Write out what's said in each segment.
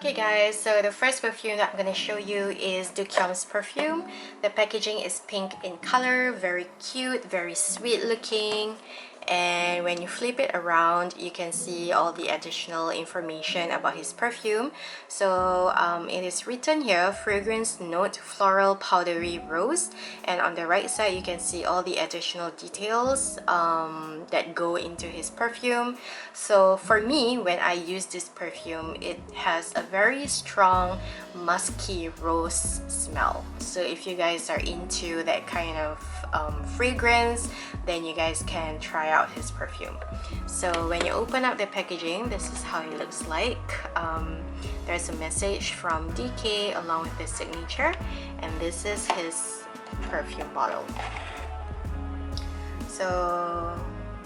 Okay guys, so the first perfume that I'm going to show you is DOKYEOM's perfume. The packaging is pink in color, very cute, very sweet looking. And when you flip it around, you can see all the additional information about his perfume. So it is written here, fragrance note, floral, powdery, rose. And on the right side, you can see all the additional details that go into his perfume. So for me, when I use this perfume, it has a very strong musky rose smell. So if you guys are into that kind of fragrance, then you guys can try out his perfume. So when you open up the packaging, this is how it looks like. There's a message from DK along with his signature, and this is his perfume bottle. So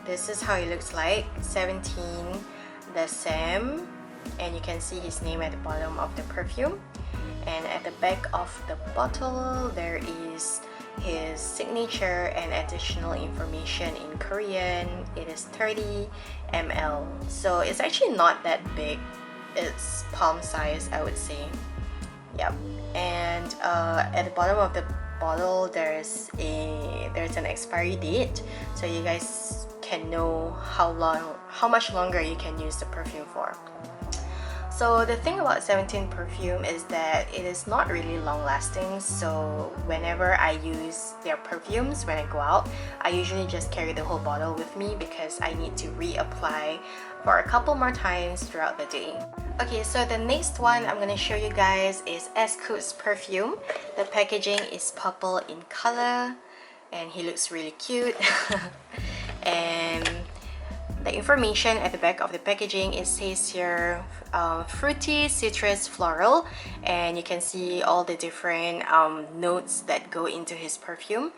this is how it looks like. 17, the SAEM, and you can see his name at the bottom of the perfume. And at the back of the bottle, there is his signature and additional information in Korean. It is 30 ml, so it's actually not that big. It's palm size, I would say. Yep. And at the bottom of the bottle, there's an expiry date, so you guys can know how much longer you can use the perfume for. So the thing about 17 perfume is that it is not really long lasting, so whenever I use their perfumes when I go out, I usually just carry the whole bottle with me because I need to reapply for a couple more times throughout the day. Okay, so the next one I'm going to show you guys is Asco's perfume. The packaging is purple in color and he looks really cute. And the information at the back of the packaging, it says here fruity, citrus, floral, and you can see all the different notes that go into his perfume.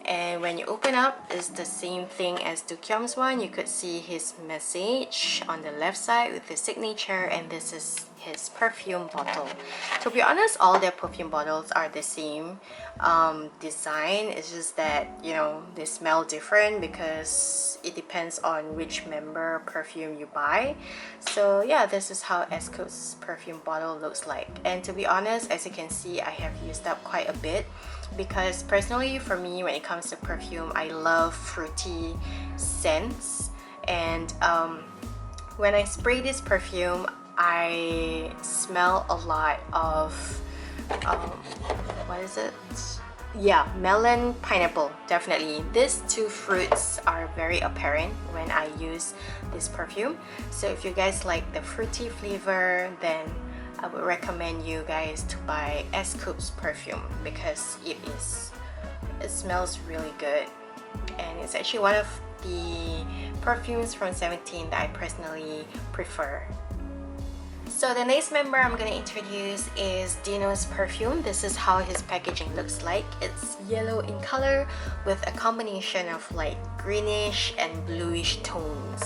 And when you open up, it's the same thing as DOKYEOM's one. You could see his message on the left side with his signature, and this is his perfume bottle. To be honest, all their perfume bottles are the same design. It's just that, you know, they smell different because it depends on which member perfume you buy. So yeah, this is how Asco's perfume bottle looks like. And to be honest, as you can see, I have used up quite a bit because personally for me, when it comes to perfume, I love fruity scents. And when I spray this perfume, I smell a lot of what is it? Yeah, melon, pineapple, definitely. These two fruits are very apparent when I use this perfume. So if you guys like the fruity flavor, then I would recommend you guys to buy Asco's perfume because it smells really good, and it's actually one of the perfumes from 17 that I personally prefer. So the next member I'm going to introduce is Dino's perfume. This is how his packaging looks like. It's yellow in color with a combination of like greenish and bluish tones.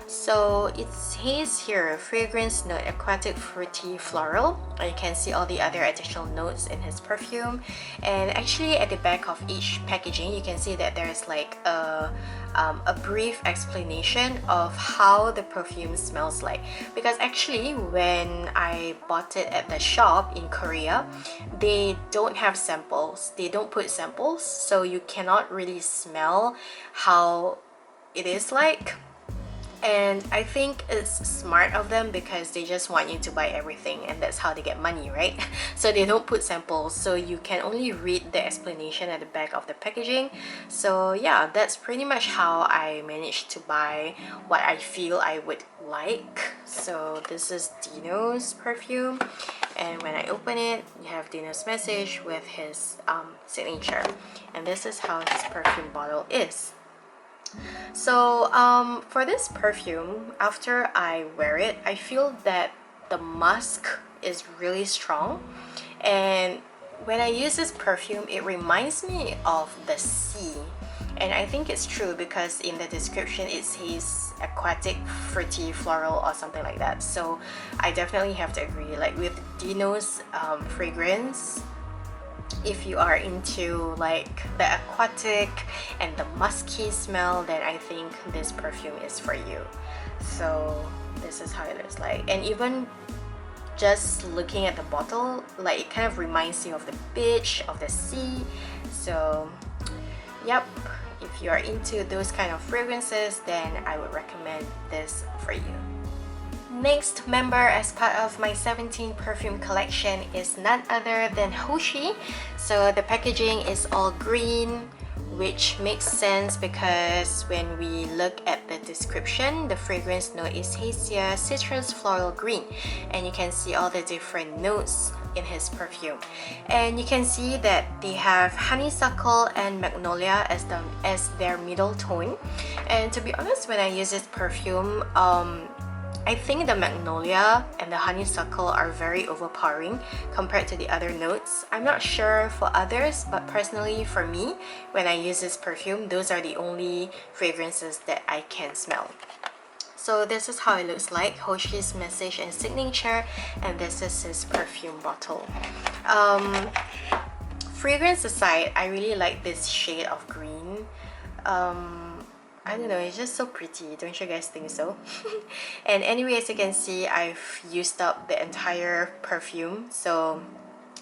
So it says here, fragrance note, aquatic, fruity, floral. You can see all the other additional notes in his perfume. And actually at the back of each packaging, you can see that there's like a brief explanation of how the perfume smells like. Because actually when I bought it at the shop in Korea, they don't have samples. They don't put samples, so you cannot really smell how it is like. And I think it's smart of them because they just want you to buy everything, and that's how they get money, right? So they don't put samples, so you can only read the explanation at the back of the packaging. So yeah, that's pretty much how I managed to buy what I feel I would like. So this is Dino's perfume, and when I open it, you have Dino's message with his signature, and this is how his perfume bottle is. So for this perfume, after I wear it, I feel that the musk is really strong, and when I use this perfume, it reminds me of the sea. And I think it's true because in the description it says aquatic, fruity, floral or something like that. So I definitely have to agree, like with Dino's fragrance, if you are into like the aquatic and the musky smell, then I think this perfume is for you. So this is how it looks like. And even just looking at the bottle, like it kind of reminds you of the beach, of the sea. So yep, if you are into those kind of fragrances, then I would recommend this for you. Next member as part of my 17 perfume collection is none other than Hoshi. So the packaging is all green, which makes sense because when we look at the description, the fragrance note is hazier, citrus, floral, green, and you can see all the different notes in his perfume. And you can see that they have honeysuckle and magnolia as their middle tone. And to be honest, when I use this perfume, I think the magnolia and the honeysuckle are very overpowering compared to the other notes. I'm not sure for others, but personally for me, when I use this perfume, those are the only fragrances that I can smell. So this is how it looks like, Hoshi's message and signature, and this is his perfume bottle. Fragrance aside, I really like this shade of green. I don't know, it's just so pretty, don't you guys think so? And anyway, as you can see, I've used up the entire perfume, so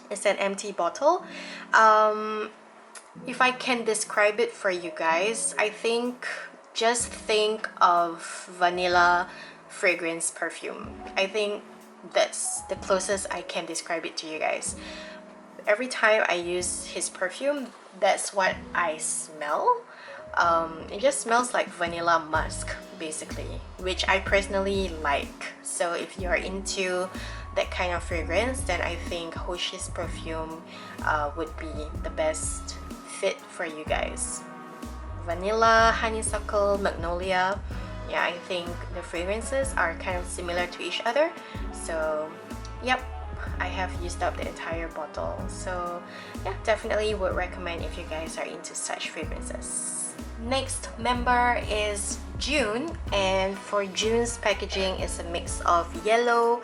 it's an empty bottle. If I can describe it for you guys, I think just think of vanilla fragrance perfume. I think that's the closest I can describe it to you guys. Every time I use his perfume, that's what I smell. It just smells like vanilla musk basically, which I personally like. So if you're into that kind of fragrance, then I think Hoshi's perfume would be the best fit for you guys. Vanilla, honeysuckle, magnolia, yeah, I think the fragrances are kind of similar to each other. So yep, I have used up the entire bottle. So yeah, definitely would recommend if you guys are into such fragrances. Next member is June, and for June's packaging is a mix of yellow,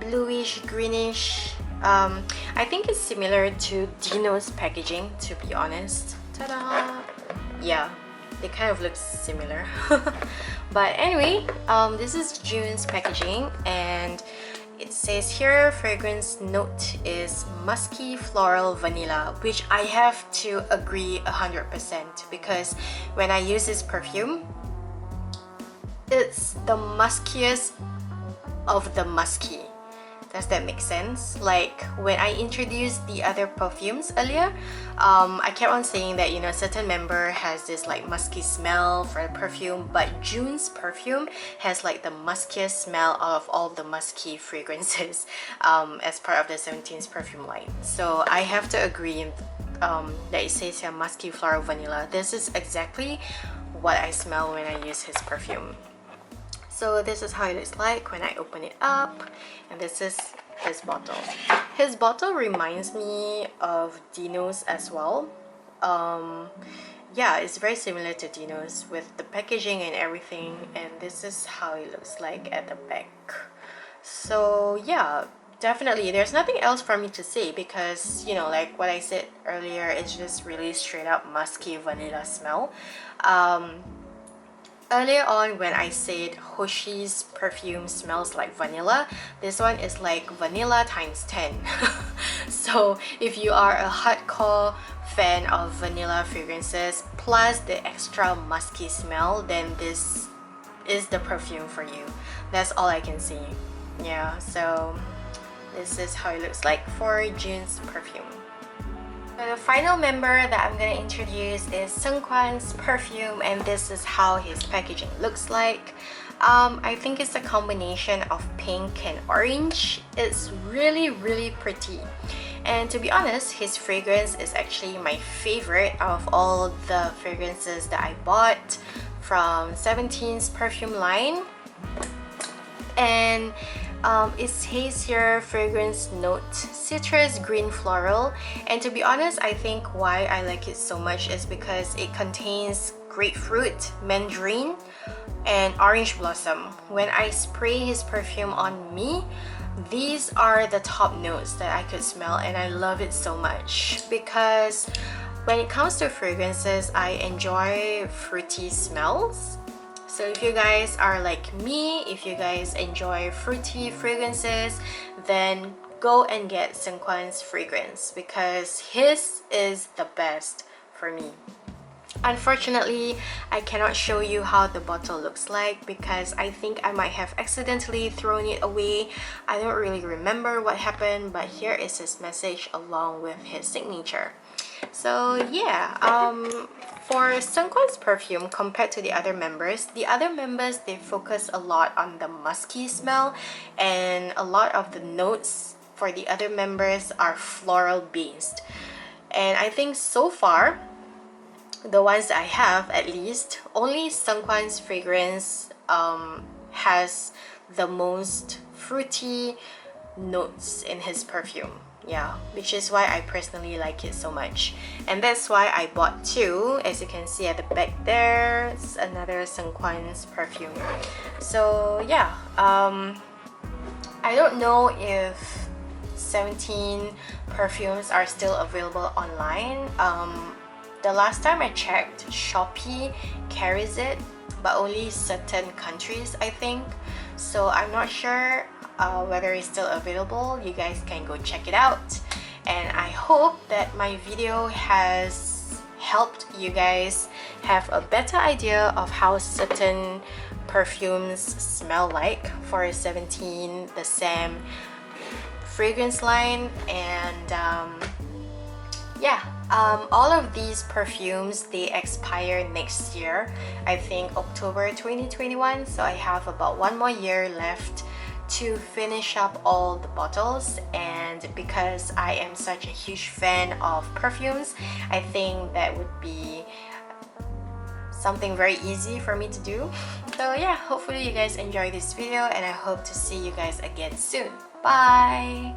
bluish, greenish. I think it's similar to Dino's packaging, to be honest. Ta-da! Yeah, they kind of look similar. But anyway, this is June's packaging, and it says here fragrance note is musky, floral, vanilla, which I have to agree 100% because when I use this perfume, it's the muskiest of the musky. Does that make sense? Like when I introduced the other perfumes earlier, I kept on saying that, you know, certain member has this like musky smell for the perfume, but June's perfume has like the muskiest smell out of all the musky fragrances as part of the 17's perfume line. So I have to agree that it says here musky, floral, vanilla. This is exactly what I smell when I use his perfume. So this is how it looks like when I open it up, and this is his bottle. His bottle reminds me of Dino's as well. Yeah, it's very similar to Dino's with the packaging and everything, and this is how it looks like at the back. So yeah, definitely there's nothing else for me to say because, you know, like what I said earlier, it's just really straight up musky vanilla smell. Earlier on when I said Hoshi's perfume smells like vanilla, this one is like vanilla times 10. So if you are a hardcore fan of vanilla fragrances plus the extra musky smell, then this is the perfume for you. That's all I can say. Yeah, so this is how it looks like for June's perfume. The final member that I'm going to introduce is Seungkwan's perfume, and this is how his packaging looks like. I think it's a combination of pink and orange. It's really pretty, and to be honest, his fragrance is actually my favorite out of all the fragrances that I bought from 17's perfume line. And it's hazier fragrance note, citrus, green, floral, and to be honest, I think why I like it so much is because it contains grapefruit, mandarin, and orange blossom. When I spray his perfume on me, these are the top notes that I could smell, and I love it so much because when it comes to fragrances, I enjoy fruity smells. So if you guys are like me, if you guys enjoy fruity fragrances, then go and get Seungkwan's fragrance because his is the best for me. Unfortunately, I cannot show you how the bottle looks like because I think I might have accidentally thrown it away. I don't really remember what happened, but here is his message along with his signature. So yeah, for Seungkwan's perfume, compared to the other members, they focus a lot on the musky smell, and a lot of the notes for the other members are floral based. And I think so far, the ones that I have, at least, only Seungkwan's fragrance has the most fruity notes in his perfume. Yeah, which is why I personally like it so much, and that's why I bought two. As you can see at the back there, it's another Seungkwan's perfume. So yeah, I don't know if 17 perfumes are still available online. The last time I checked, Shopee carries it, but only certain countries, I think. So I'm not sure whether it's still available. You guys can go check it out. And I hope that my video has helped you guys have a better idea of how certain perfumes smell like for 17, the SAEM fragrance line. And yeah, all of these perfumes, they expire next year, I think October 2021, so I have about 1 more year left to finish up all the bottles. And because I am such a huge fan of perfumes, I think that would be something very easy for me to do. So yeah, hopefully you guys enjoy this video, and I hope to see you guys again soon. Bye!